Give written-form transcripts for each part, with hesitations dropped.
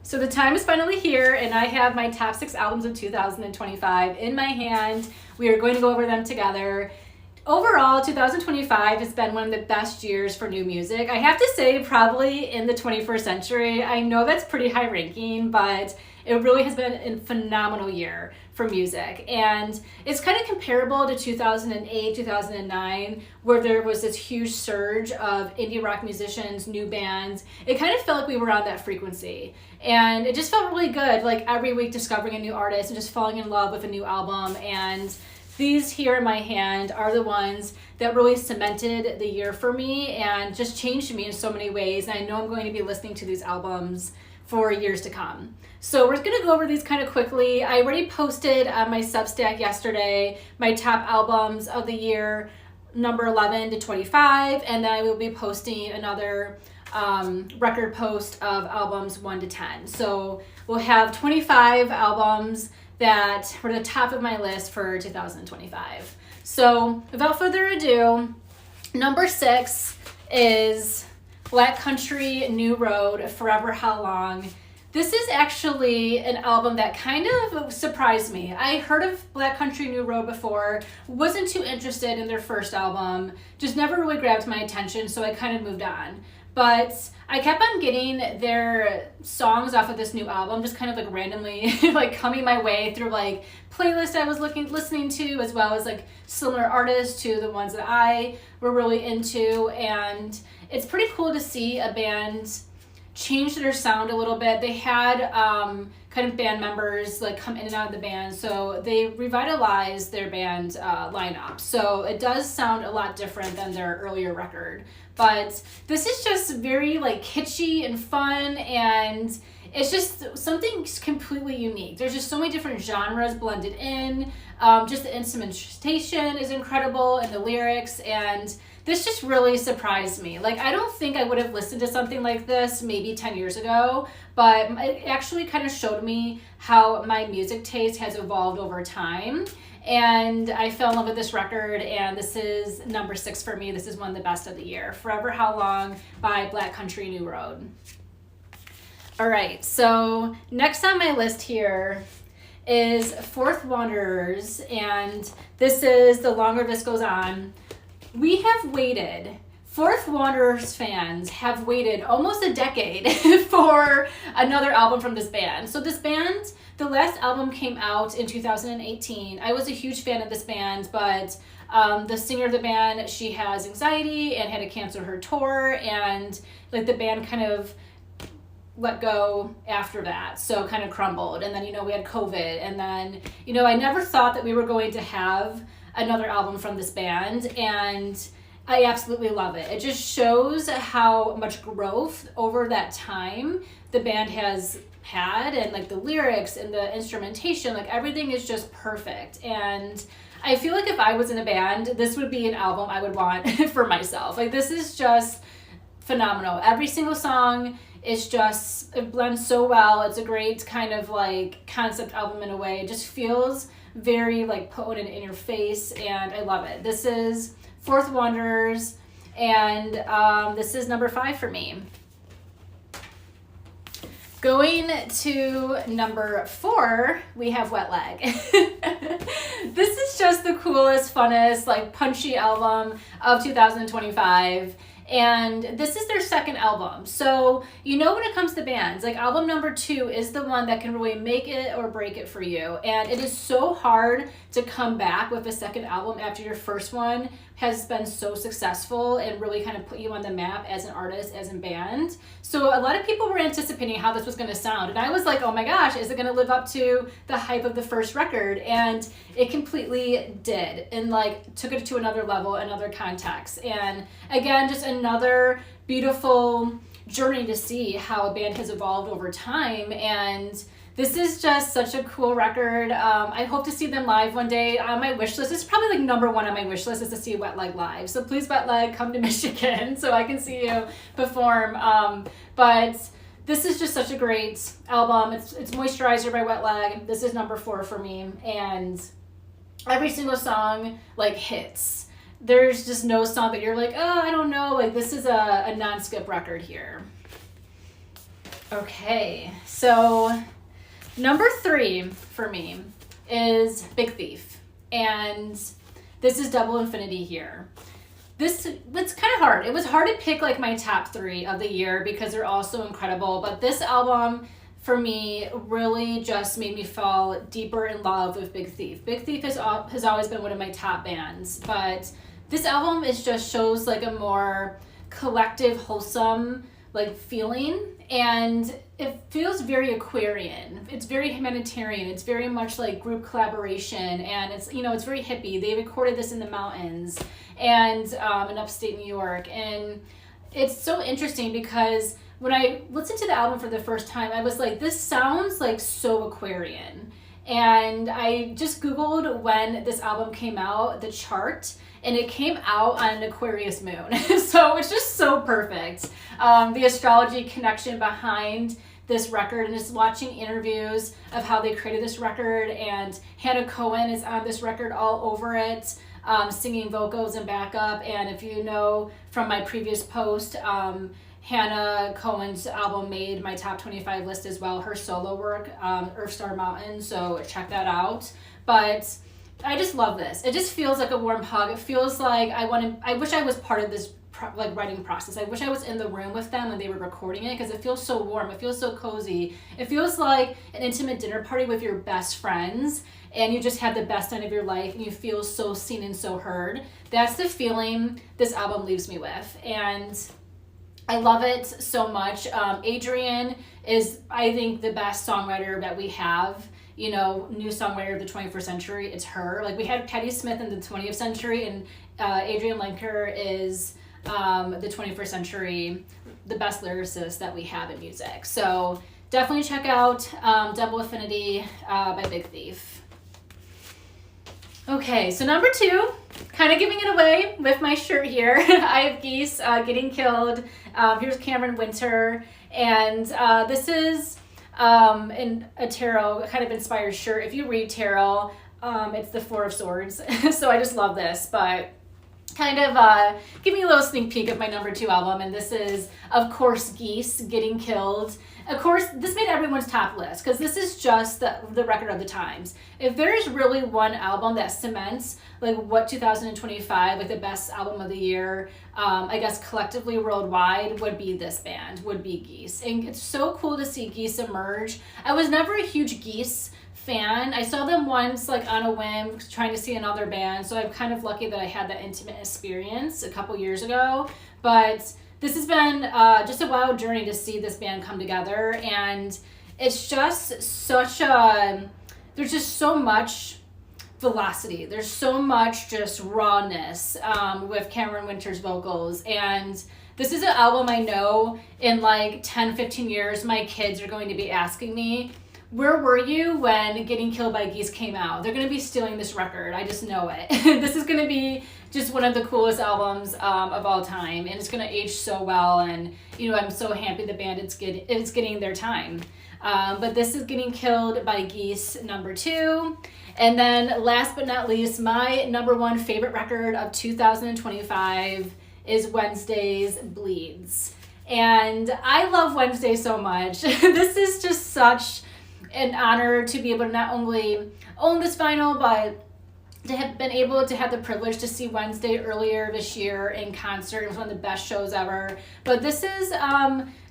So the time is finally here, and I have my top 6 albums of 2025 in my hand. We are going to go over them together. Overall, 2025 has been one of the best years for new music. I have to say, probably in the 21st century. I know that's pretty high ranking, but it really has been a phenomenal year for music. And it's kind of comparable to 2008, 2009, where there was this huge surge of indie rock musicians, new bands. It kind of felt like we were on that frequency. And it just felt really good, like every week discovering a new artist and just falling in love with a new album. And these here in my hand are the ones that really cemented the year for me and just changed me in so many ways. And I know I'm going to be listening to these albums for years to come. So we're going to go over these kind of quickly. I already posted on my Substack yesterday my top albums of the year, number 11 to 25, and then I will be posting another record post of albums 1 to 10. So we'll have 25 albums that were the top of my list for 2025. So without further ado, number 6 is Black Country New Road, Forever How Long. This is actually an album that kind of surprised me. I heard of Black Country New Road before, wasn't too interested in their first album, just never really grabbed my attention, so I kind of moved on. But I kept on getting their songs off of this new album, just kind of like randomly like coming my way through like playlists I was listening to, as well as like similar artists to the ones that I were really into. And it's pretty cool to see a band change their sound a little bit. They had kind of band members like come in and out of the band, so they revitalized their band lineup. So it does sound a lot different than their earlier record. But this is just very like kitschy and fun, and it's just something completely unique. There's just so many different genres blended in. Just the instrumentation is incredible, and the lyrics, and this just really surprised me. Like, I don't think I would have listened to something like this maybe 10 years ago, but it actually kind of showed me how my music taste has evolved over time. And I fell in love with this record, and this is number 6 for me. This is one of the best of the year. Forever How Long by Black Country New Road. All right, so next on my list here is Fourth Wanderers, and this is The Longer This Goes On. We have waited, Fourth Wanderers fans have waited almost a decade for another album from this band. So this band, the last album came out in 2018. I was a huge fan of this band, but the singer of the band, she has anxiety and had to cancel her tour, and like the band kind of let go after that, so kind of crumbled. And then, we had COVID, and then, I never thought that we were going to have another album from this band, and I absolutely love it. It just shows how much growth over that time the band has had, and like the lyrics and the instrumentation, like everything is just perfect. And I feel like if I was in a band, this would be an album I would want for myself. Like, this is just phenomenal. Every single song is just, it blends so well. It's a great kind of like concept album in a way. It just feels very like potent in your face, and I love it. This is Fourth Wanderers, and this is number 5 for me. Going to number 4, we have Wet Leg. This is just the coolest, funnest, like punchy album of 2025. And this is their second album. So, when it comes to bands, like album number 2 is the one that can really make it or break it for you. And it is so hard to come back with a second album after your first one has been so successful and really kind of put you on the map as an artist, as a band. So a lot of people were anticipating how this was going to sound. And I was like, oh my gosh, is it going to live up to the hype of the first record? And it completely did, and like took it to another level, another context. And again, just another beautiful journey to see how a band has evolved over time. And this is just such a cool record. I hope to see them live one day. On my wish list, this is probably like number 1 on my wish list, is to see Wet Leg live. So please, Wet Leg, come to Michigan so I can see you perform. But this is just such a great album. It's Moisturizer by Wet Leg. This is number 4 for me. And every single song like hits. There's just no song that you're like, oh, I don't know. Like, this is a non-skip record here. Okay, so number 3 for me is Big Thief, and this is Double Infinity here. It's kind of hard. It was hard to pick like my top 3 of the year because they're all so incredible, but this album for me really just made me fall deeper in love with Big Thief. Big Thief has always been one of my top bands, but this album shows like a more collective, wholesome like feeling, and it feels very Aquarian. It's very humanitarian. It's very much like group collaboration, and it's it's very hippie. They recorded this in the mountains and in upstate New York, and it's so interesting because when I listened to the album for the first time, I was like, this sounds like so Aquarian. And I just Googled when this album came out, the chart, and it came out on an Aquarius moon. So it's just so perfect. The astrology connection behind this record, and just watching interviews of how they created this record, and Hannah Cohen is on this record all over it, singing vocals and backup. And if you know from my previous post, Hannah Cohen's album made my top 25 list as well, her solo work, Earth Star Mountain, so check that out. But I just love this. It just feels like a warm hug. It feels like I wish I was part of this writing process. I wish I was in the room with them when they were recording it, because it feels so warm. It feels so cozy. It feels like an intimate dinner party with your best friends, and you just had the best night of your life, and you feel so seen and so heard. That's the feeling this album leaves me with, and I love it so much. Adrienne is, I think, the best songwriter that we have. New songwriter of the 21st century, it's her. Like, we had Patti Smith in the 20th century, and Adrienne Lenker is the 21st century, the best lyricist that we have in music. So definitely check out Double Affinity by Big Thief. Okay, so number 2, kind of giving it away with my shirt here. I have Geese, Getting Killed. Here's Cameron Winter, and this is in a tarot kind of inspired shirt. If you read tarot, it's the 4 of Swords. So I just love this, but kind of giving you a little sneak peek of my number 2 album. And this is, of course, Geese, Getting Killed. Of course, this made everyone's top list because this is just the record of the times. If there's really one album that cements like what 2025, like the best album of the year, I guess collectively worldwide, would be this band, would be Geese. And it's so cool to see Geese emerge. I was never a huge Geese fan. I saw them once like on a whim trying to see another band, so I'm kind of lucky that I had that intimate experience a couple years ago. But this has been just a wild journey to see this band come together, and it's just such a, there's just so much velocity. There's so much just rawness with Cameron Winter's vocals, and this is an album I know in like 10, 15 years, my kids are going to be asking me, where were you when Getting Killed by Geese came out? They're going to be stealing this record. I just know it. This is going to be just one of the coolest albums of all time, and it's going to age so well, and I'm so happy the band is getting their time. But this is Getting Killed by Geese, number 2. And then last but not least, my number 1 favorite record of 2025 is Wednesday's Bleeds. And I love Wednesday so much. This is just such an honor to be able to not only own this vinyl, but to have been able to have the privilege to see Wednesday earlier this year in concert. It was one of the best shows ever. But this is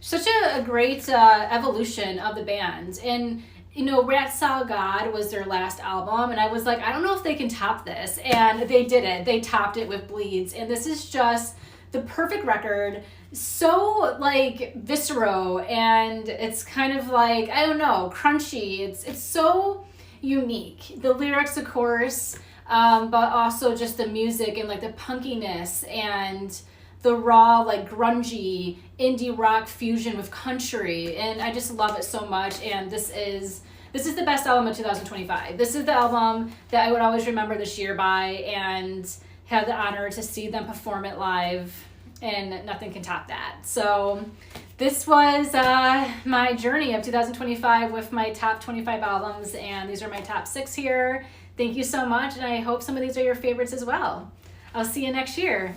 such a great evolution of the band. And Rat Saw God was their last album, and I was like, I don't know if they can top this. And they did it. They topped it with Bleeds. And this is just the perfect record. So like visceral, and it's kind of like, I don't know, crunchy. It's so unique. The lyrics, of course, but also just the music and like the punkiness and the raw, like grungy indie rock fusion with country, and I just love it so much. And this is the best album of 2025. This is the album that I would always remember this year by, and have the honor to see them perform it live, and nothing can top that. So this was my journey of 2025 with my top 25 albums, and these are my top 6 here. Thank you so much, and I hope some of these are your favorites as well. I'll see you next year.